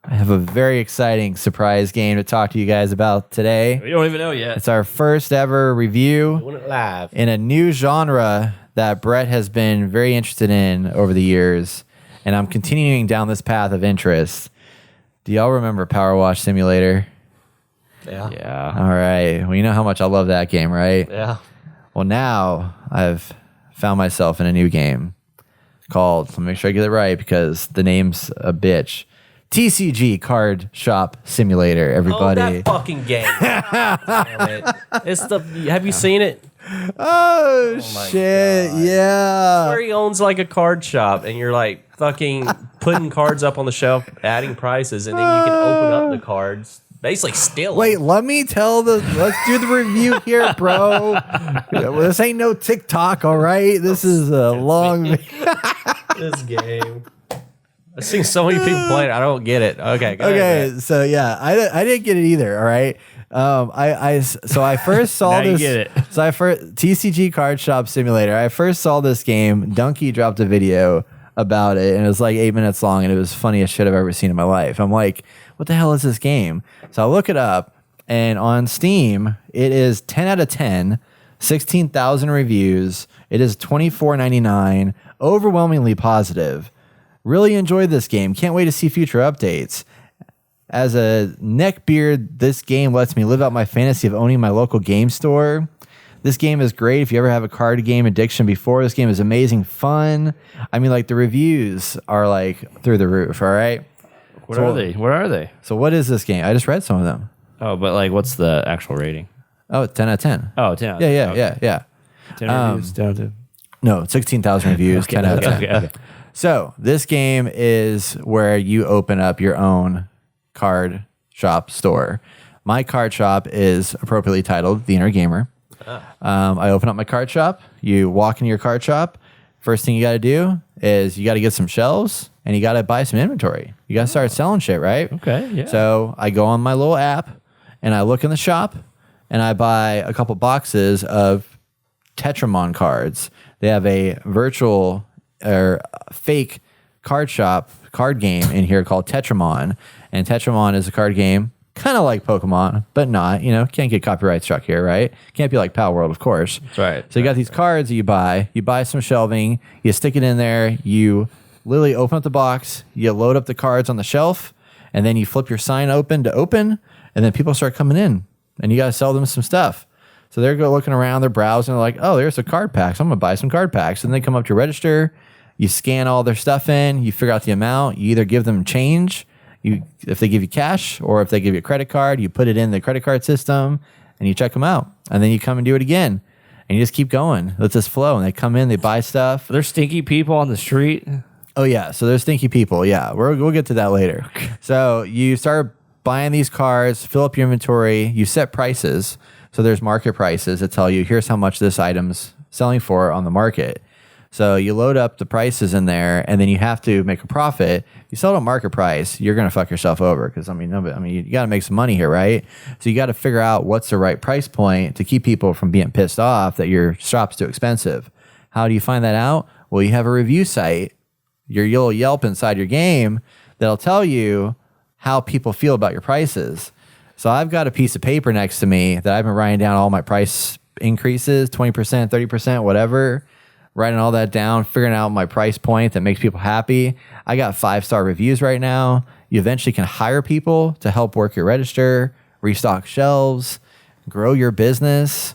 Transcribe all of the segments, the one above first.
I have a very exciting surprise game to talk to you guys about today. We don't even know yet. It's our first ever review Doing it live. in a new genre that Brett has been very interested in over the years, and I'm continuing down this path of interest. Do y'all remember Power Wash Simulator? Yeah. Yeah. All right. Well, you know how much I love that game, right? Yeah. Well, now I've found myself in a new game called, let me make sure I get it right because the name's a bitch, TCG Card Shop Simulator, everybody. Oh, that fucking game. Damn it. It's the. Have you seen it? Oh, my shit. God. Yeah. Where he owns like a card shop, and you're like fucking putting cards up on the shelf, adding prices, and then you can open up the cards. Basically, steal. Wait, let's do the review here, bro. This ain't no TikTok, all right? This is a long. This game. I've seen so many people play it. I don't get it. Okay. Go ahead. So yeah, I didn't get it either. All right. I first saw Now this. you get it. So I first TCG Card Shop Simulator. I first saw this game. Donkey dropped a video about it, and it was like 8 minutes long, and it was the funniest shit I've ever seen in my life. I'm like, what the hell is this game? So I look it up, and on Steam, it is 10 out of 10, 16,000 reviews. It is $24.99, overwhelmingly positive. Really enjoyed this game. Can't wait to see future updates. As a neckbeard, this game lets me live out my fantasy of owning my local game store. This game is great if you ever have a card game addiction before. This game is amazing fun. I mean, like, the reviews are like through the roof, all right? What are they? What are they? So what is this game? I just read some of them. Oh, but like, what's the actual rating? Oh, 10 out of 10. Oh, 10. Yeah. 10 reviews down to. No, 16,000 reviews, 10 out of 10. Okay. So this game is where you open up your own card shop store. My card shop is appropriately titled The Inner Gamer. I open up my card shop. You walk into your card shop. First thing you got to do is you got to get some shelves and you got to buy some inventory. You got to start selling shit, right? Okay, yeah. So I go on my little app and I look in the shop and I buy a couple boxes of Tetramon cards. They have a virtual or fake card game in here called Tetramon. And Tetramon is a card game kind of like Pokemon, but not, can't get copyright struck here, right? Can't be like Pal World, of course. That's right. So you got these cards that you buy some shelving, you stick it in there, you literally open up the box, you load up the cards on the shelf, and then you flip your sign open, and then people start coming in, and you got to sell them some stuff. So they're looking around, they're browsing, they're like, oh, there's a card pack, so I'm going to buy some card packs. And they come up to register, you scan all their stuff in, you figure out the amount, you either give them change, if they give you cash, or if they give you a credit card, you put it in the credit card system, and you check them out. And then you come and do it again. And you just keep going. Let this flow. And they come in, they buy stuff. There's stinky people on the street. Oh, yeah. So there's stinky people. Yeah. We'll get to that later. So you start buying these cards, fill up your inventory, you set prices. So there's market prices that tell you, here's how much this item's selling for on the market. So you load up the prices in there, and then you have to make a profit. If you sell it at market price, you're going to fuck yourself over because, you got to make some money here, right? So you got to figure out what's the right price point to keep people from being pissed off that your shop's too expensive. How do you find that out? Well, you have a review site, your little Yelp inside your game, that'll tell you how people feel about your prices. So I've got a piece of paper next to me that I've been writing down all my price increases, 20%, 30%, whatever, writing all that down, figuring out my price point that makes people happy. I got 5-star reviews right now. You eventually can hire people to help work your register, restock shelves, grow your business.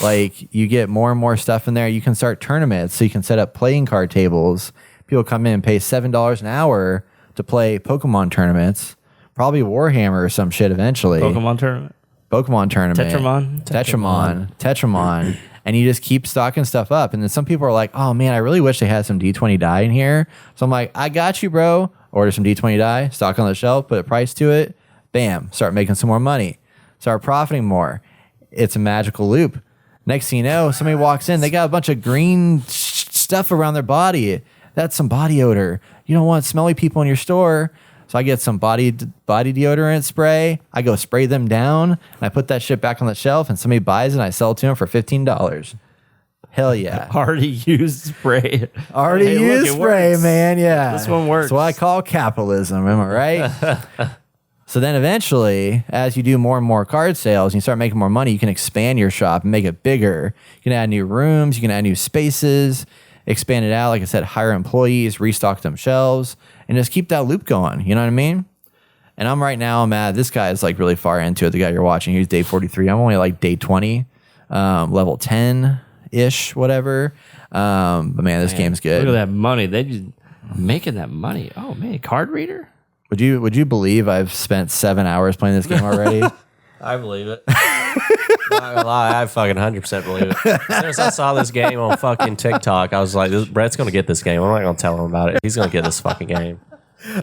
Like, you get more and more stuff in there. You can start tournaments, so you can set up playing card tables. People come in and pay $7 an hour to play Pokemon tournaments, probably Warhammer or some shit eventually. Pokemon tournament. Tetramon. And you just keep stocking stuff up. And then some people are like, oh man, I really wish they had some D20 die in here. So I'm like, I got you, bro. Order some D20 die, stock on the shelf, put a price to it. Bam, start making some more money. Start profiting more. It's a magical loop. Next thing you know, somebody walks in, they got a bunch of green stuff around their body. That's some body odor. You don't want smelly people in your store. So I get some body deodorant spray. I go spray them down, and I put that shit back on the shelf, and somebody buys it, and I sell it to them for $15. Hell yeah. Already used spray. Already Hey, look, used it spray, works. man. Yeah. This one works. That's what I call capitalism. Am I right? So then eventually, as you do more and more card sales and you start making more money, you can expand your shop and make it bigger. You can add new rooms, you can add new spaces, expand it out. Like I said, hire employees, restock them shelves, and just keep that loop going. You know what I mean? And I'm at, this guy is like really far into it. The guy you're watching, he's day 43. I'm only like day 20, level 10-ish, whatever. But man, this game's good. Look at that money. They just making that money. Oh man, card reader. Would you believe I've spent 7 hours playing this game already? I believe it. Not gonna lie, I fucking 100% believe it. As soon as I saw this game on fucking TikTok, I was like, Brett's gonna get this game. I'm not gonna tell him about it. He's gonna get this fucking game.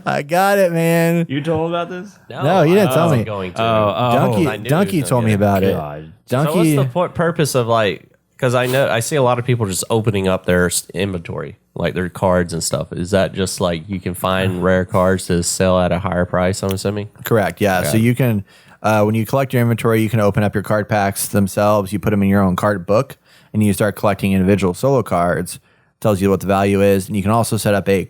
I got it, man. You told him about this? No, you didn't I tell wasn't me. going to. Oh, Donkey told me about it. God. So Donkey. what's the purpose of like? Because I see a lot of people just opening up their inventory, like their cards and stuff. Is that just like you can find rare cards to sell at a higher price? I'm assuming. Correct. Yeah. So you can, when you collect your inventory, you can open up your card packs themselves. You put them in your own card book, and you start collecting individual solo cards. Tells you what the value is, and you can also set up a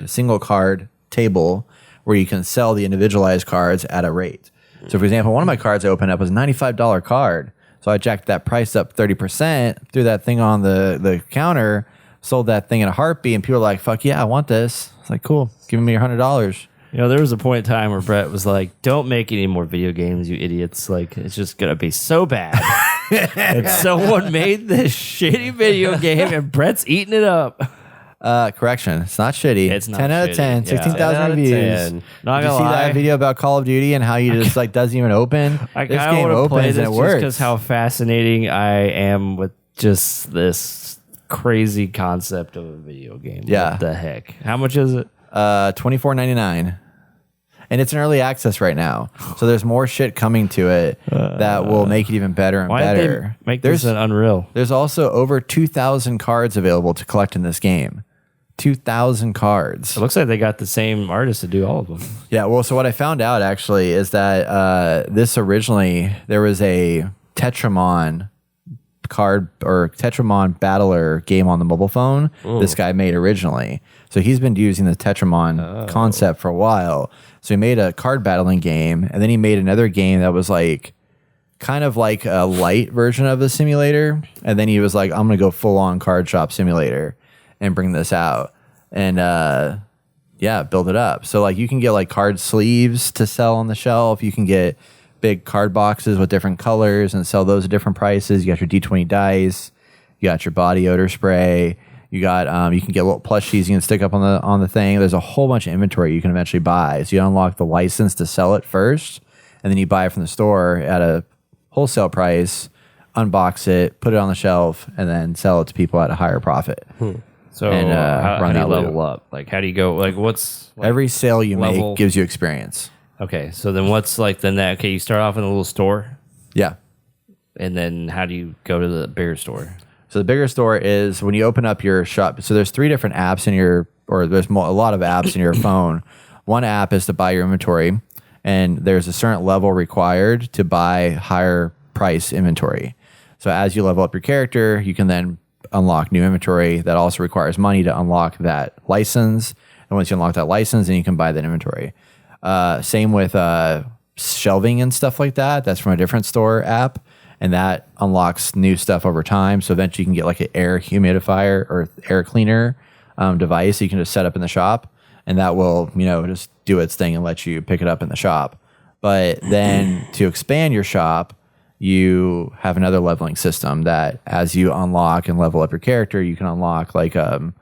single card table where you can sell the individualized cards at a rate. So, for example, one of my cards I opened up was a $95 card. So I jacked that price up 30%, threw that thing on the counter, sold that thing in a heartbeat, and people were like, fuck yeah, I want this. It's like, cool, give me your $100. You know, there was a point in time where Brett was like, "Don't make any more video games, you idiots! Like, it's just gonna be so bad." And someone made this shitty video game, and Brett's eating it up. Correction, it's not shitty. It's not 10 out of shitty. 10, Yeah. 16,000 10 out of reviews. 10. Not Did you gonna see lie. that video about Call of Duty and how you just like doesn't even open? I This kind of game want to play opens this and it just works. because how fascinating I am with just this crazy concept of a video game. Yeah. What the heck? How much is it? $24.99. And it's in early access right now. So there's more shit coming to it that will make it even better and Why did better. they make this an Unreal? There's also over 2,000 cards available to collect in this game. 2,000 cards. It looks like they got the same artist to do all of them. Yeah, well, so what I found out actually is that there was a Tetramon card or Tetramon Battler game on the mobile phone this guy made originally. So he's been using the Tetramon concept for a while. So he made a card battling game, and then he made another game that was like kind of like a light version of the simulator. And then he was like, I'm going to go full on Card Shop Simulator and bring this out and build it up. So like you can get like card sleeves to sell on the shelf. You can get big card boxes with different colors and sell those at different prices. You got your D20 dice, you got your body odor spray, you got you can get little plushies you can stick up on the thing. There's a whole bunch of inventory you can eventually buy. So you unlock the license to sell it first, and then you buy it from the store at a wholesale price, unbox it, put it on the shelf, and then sell it to people at a higher profit. So And, how run do you that level loop. up? Like, how do you go? Like, what's like, Every sale you level- make gives you experience. okay? So then, what's like the next? Okay, you start off in a little store, Yeah. and then how do you go to the bigger store? So the bigger store is when you open up your shop. So there's 3 different apps there's a lot of apps in your phone. One app is to buy your inventory, and there's a certain level required to buy higher price inventory. So as you level up your character, you can then unlock new inventory that also requires money to unlock that license. And once you unlock that license, then you can buy that inventory. Same with shelving and stuff like that. That's from a different store app, and that unlocks new stuff over time. So eventually you can get like an air humidifier or air cleaner device you can just set up in the shop, and that will, just do its thing and let you pick it up in the shop. But then to expand your shop, you have another leveling system that as you unlock and level up your character, you can unlock like a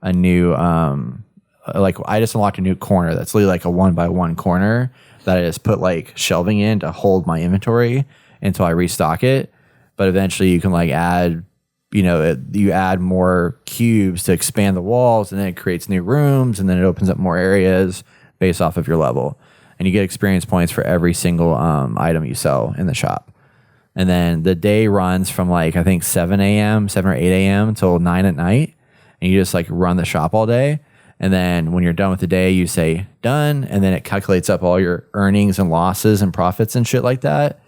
new like I just unlocked a new corner that's literally like a 1x1 corner that I just put like shelving in to hold my inventory until I restock it. But eventually you can like add, you add more cubes to expand the walls, and then it creates new rooms, and then it opens up more areas based off of your level. And you get experience points for every single item you sell in the shop. And then the day runs from like, I think 7 or 8 a.m. until 9 at night. And you just like run the shop all day. And then when you're done with the day, you say done. And then it calculates up all your earnings and losses and profits and shit like that.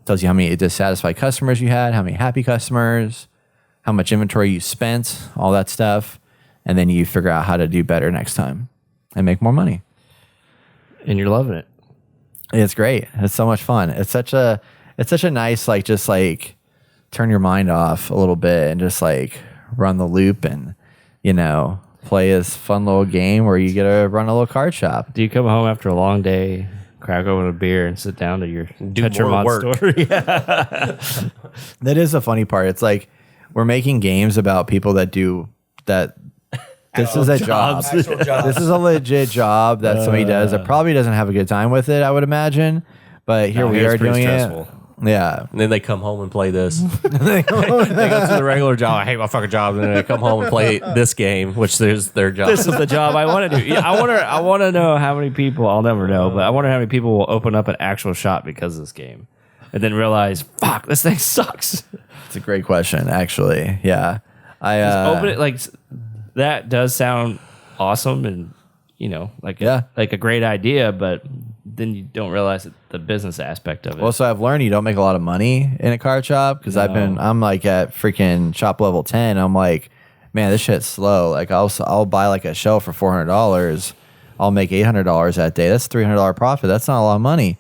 Tells you how many dissatisfied customers you had, how many happy customers. how much inventory you spent, all that stuff, and then you figure out how to do better next time and make more money. And you're loving it. It's great. It's so much fun. It's such a nice, like, just like turn your mind off a little bit and just like run the loop and, play this fun little game where you get to run a little card shop. Do you come home after a long day, crack open a beer, and sit down to your more work. store? Yeah. That is the funny part. It's like we're making games about people that do that. This is a job. This is a legit job that somebody does that probably doesn't have a good time with it, I would imagine. But here we are doing it. Yeah. And then they come home and play this. They go to the regular job. I hate my fucking job. And then they come home and play this game, which is their job. This is the job I want to do. Yeah, I want to know how many people, I'll never know, but I wonder how many people will open up an actual shop because of this game and then realize, fuck, this thing sucks. It's a great question, actually. Yeah. Open it, like, that does sound awesome and, like a great idea, but then you don't realize the business aspect of it. Well, so I've learned you don't make a lot of money in a card shop because I'm like at freaking shop level 10. I'm like, man, this shit's slow. Like I'll buy like a shelf for $400. I'll make $800 that day. That's $300 profit. That's not a lot of money.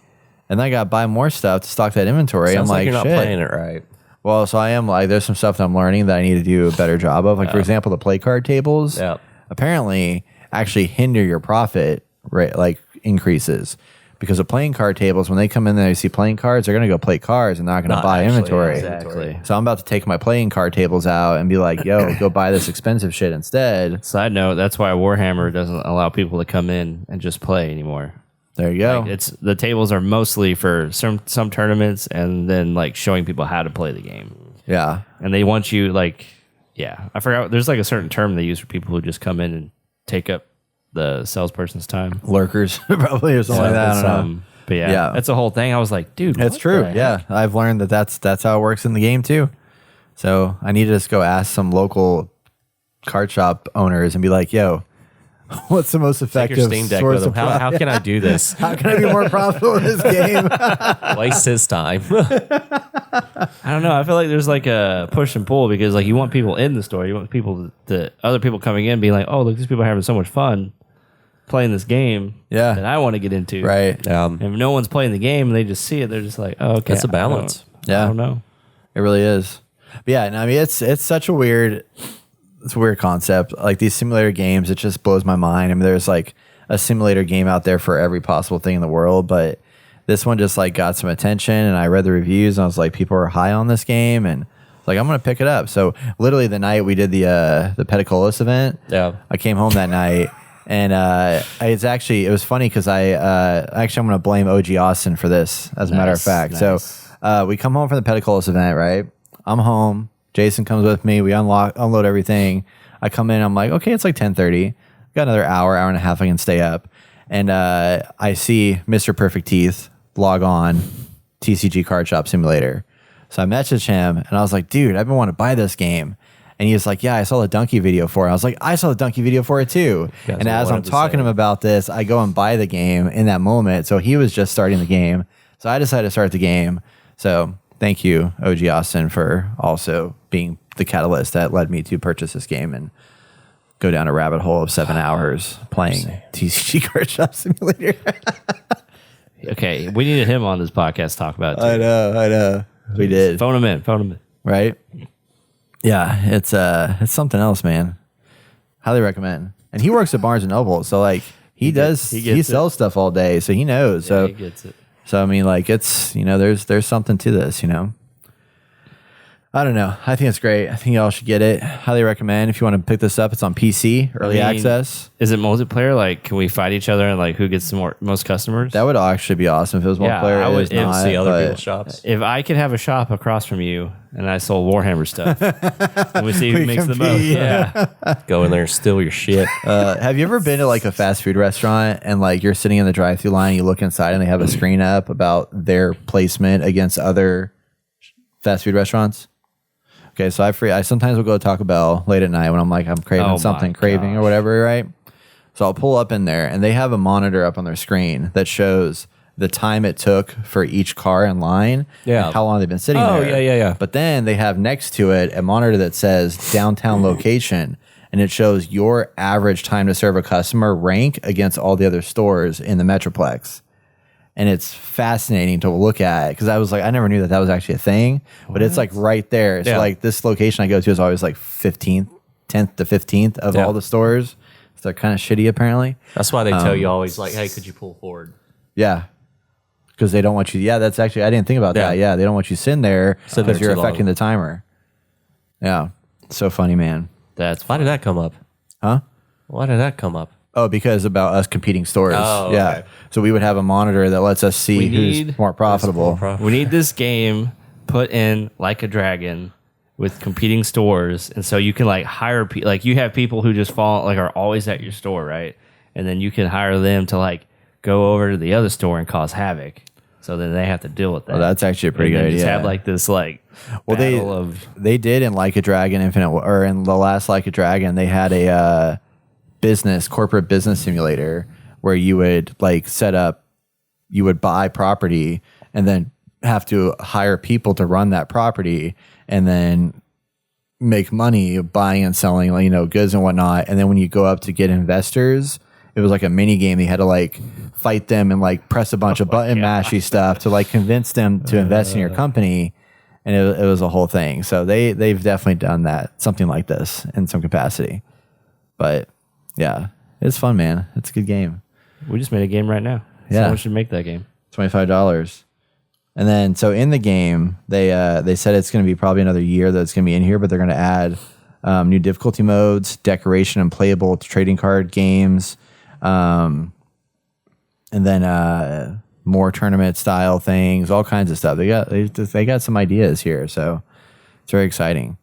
And then I got to buy more stuff to stock that inventory. Sounds I'm like, you're not shit. playing it right. Well, so I am like, there's some stuff that I'm learning that I need to do a better job of. Like, for example, the play card tables apparently actually hinder your profit rate, like increases. Because the playing card tables, when they come in there, they see playing cards, they're going to go play cards and not going to buy inventory. Exactly. So I'm about to take my playing card tables out and be like, yo, go buy this expensive shit instead. Side note, that's why Warhammer doesn't allow people to come in and just play anymore. There you go. Like, the tables are mostly for some tournaments and then like showing people how to play the game. Yeah. And they want you I forgot, there's like a certain term they use for people who just come in and take up the salesperson's time. Lurkers, probably, or something like that. I don't know. But yeah, that's the whole thing. I was like, dude, it's true. Yeah. I've learned that's how it works in the game too. So I need to just go ask some local card shop owners and be like, yo, what's the most effective Take your Steam Deck source with him. of How can I do this? How can I be more profitable in this game? Waste his time. I don't know. I feel like there's like a push and pull because like you want people in the store. You want people other people coming in being like, oh, look, these people are having so much fun playing this game that I want to get into. Right. And if no one's playing the game and they just see it, they're just like, oh, okay. That's a balance. I don't know. It really is. But yeah, no, I mean, it's such a weird concept. Like these simulator games, it just blows my mind. I mean, there's like a simulator game out there for every possible thing in the world, but this one just like got some attention, and I read the reviews and I was like, people are high on this game, and like, I'm gonna pick it up. So literally the night we did the Pedicolis event, I came home that night, and it was funny because I'm gonna blame OG Austin for this, as a matter of fact. Nice. So we come home from the Pedicolis event, right? I'm home. Jason comes with me. We unload everything. I come in. I'm like, okay, it's like 10:30. Got another hour and a half I can stay up. And I see Mr. Perfect Teeth log on TCG Card Shop Simulator. So I messaged him and I was like, dude, I've been wanting to buy this game. And he was like, yeah, I saw the Donkey video for it. I was like, I saw the Donkey video for it too. And as I'm talking to him about this, I go and buy the game in that moment. So he was just starting the game. So I decided to start the game. So thank you, OG Austin, for also being the catalyst that led me to purchase this game and go down a rabbit hole of 7 hours playing TCG Card Shop Simulator. Okay, we needed him on this podcast to talk about it too. I know. We did. Phone him in. Right? Yeah, it's something else, man. Highly recommend. And he works at Barnes & Noble, so like he sells stuff all day, so he knows. So he gets it. So I mean, like, it's, there's something to this, I don't know. I think it's great. I think y'all should get it. Highly recommend. If you want to pick this up, it's on PC, early access. Is it multiplayer? Like, can we fight each other and like who gets most customers? That would actually be awesome if it was multiplayer. I would see other people's shops. If I could have a shop across from you and I sold Warhammer stuff, and we see who makes the most. Yeah. Go in there and steal your shit. Have you ever been to like a fast food restaurant and like you're sitting in the drive-thru line, you look inside and they have a screen up about their placement against other fast food restaurants? Okay, so I sometimes will go to Taco Bell late at night when I'm like, I'm craving or whatever, right? So I'll pull up in there and they have a monitor up on their screen that shows the time it took for each car in line, Yeah. and how long they've been sitting Oh, there. yeah. But then they have next to it a monitor that says downtown location, and it shows your average time to serve a customer rank against all the other stores in the Metroplex. And it's fascinating to look at because I was like, I never knew that was actually a thing, but it's like right there. So Yeah. like this location I go to is always like 10th to 15th of Yeah. all the stores. So they're kind of shitty apparently. That's why they tell you always like, hey, could you pull forward? Yeah. Because they don't want you. Yeah, that's actually, I didn't think about that. Yeah, they don't want you sitting there Sitting because there you're too affecting long. the timer. Yeah. So funny, man. That's Why did that come up? Huh? Why did that come up? Oh, because about us competing stores. Oh, yeah. okay. So we would have a monitor that lets us see We who's need- more profitable. we need this game put in like a dragon with competing stores, and so you can like hire people. Like you have people who just fall like are always at your store, right? And then you can hire them to like go over to the other store and cause havoc. So then they have to deal with that. Oh, that's actually a pretty And then good just idea. have like this like Well, battle of they did in Like a Dragon Infinite, or in the last Like a Dragon, they had a corporate business simulator where you would like set up, you would buy property and then have to hire people to run that property and then make money buying and selling, like, goods and whatnot. And then when you go up to get investors, it was like a mini game. You had to like fight them and like press a bunch of button mashy stuff to like convince them to invest in your company. And it was a whole thing. So they've definitely done that, something like this in some capacity. But yeah, it's fun, man. It's a good game. we just made a game right now. Yeah. Someone should make that game. $25. And then so in the game, they said it's going to be probably another year that it's going to be in here, but they're going to add new difficulty modes, decoration and playable trading card games, and then more tournament style things, all kinds of stuff. They got some ideas here, so it's very exciting.